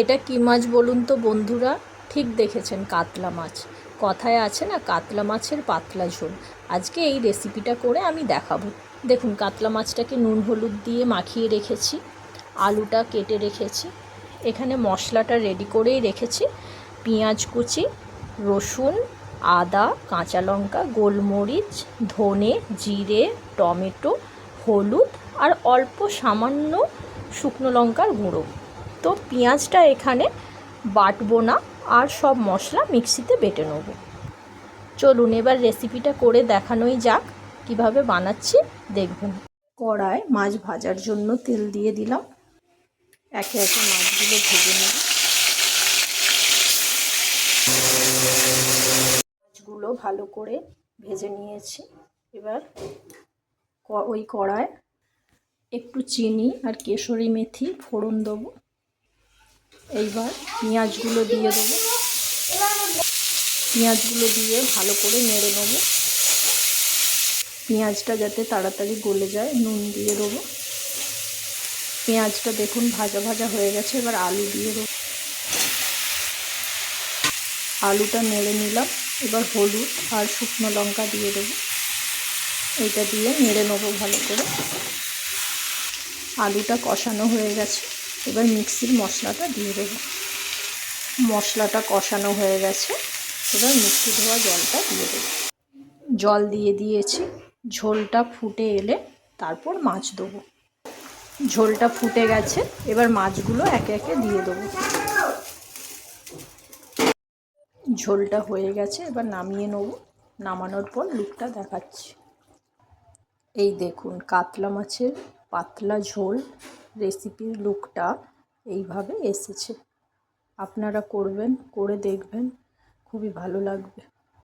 এটা কি মাছ বলুন তো বন্ধুরা? ঠিক দেখেছেন, কাতলা মাছ। কথায় আছে না, কাতলা মাছের পাতলা ঝোল। আজকে এই রেসিপিটা করে আমি দেখাবো। দেখুন, কাতলা মাছটাকে নুন হলুদ দিয়ে মাখিয়ে রেখেছি, আলুটা কেটে রেখেছি, এখানে মশলাটা রেডি করেই রেখেছি। পেঁয়াজ কুচি, রসুন, আদা, কাঁচা লঙ্কা, গোলমরিচ, ধনে, জিরে, টমেটো, হলুদ আর অল্প সামান্য শুকনো লঙ্কার গুঁড়ো। তো পেঁয়াজটা এখানে বাটবো না, আর সব মশলা মিক্সিতে বেটে নেব। চলুন এবার রেসিপিটা করে দেখানোই যাক, কিভাবে বানাচ্ছি দেখবেন। কড়ায় মাছ ভাজার জন্য তেল দিয়ে দিলাম, একে একে মাছগুলো ভেজে নেব। মাছগুলো ভালো করে ভেজে নিয়েছি। এবার ওই কড়ায় একটু চিনি আর কেশরি মেথি ফোড়ন দেবো। এইবার পেঁয়াজগুলো দিয়ে দেবো, পেঁয়াজগুলো দিয়ে ভালো করে নেড়ে নেব। পেঁয়াজটা যাতে তাড়াতাড়ি গলে যায়, নুন দিয়ে দেবো। পেঁয়াজটা দেখুন ভাজা ভাজা হয়ে গেছে। এবার আলু দিয়ে দেবো, আলুটা নেড়ে নিলাম। এবার হলুদ আর শুকনো লঙ্কা দিয়ে দেবো, এইটা দিয়ে নেড়ে নেবো ভালো করে। আলুটা কষানো হয়ে গেছে, এবার মিক্সির মশলাটা দিয়ে দেবো। মশলাটা কষানো হয়ে গেছে, এবার মিক্সি ধোয়া জলটা দিয়ে দেবো। জল দিয়ে দিয়েছি, ঝোলটা ফুটে এলে তারপর মাছ দেবো। ঝোলটা ফুটে গেছে, এবার মাছগুলো একে একে দিয়ে দেবো। ঝোলটা হয়ে গেছে, এবার নামিয়ে নেব। নামানোর পর লুকটা দেখাচ্ছি। এই দেখুন, কাতলা মাছের পাতলা ঝোল রেসিপির লুকটা এইভাবে এসেছে। আপনারা করবেন, করে দেখবেন, খুবই ভালো লাগবে।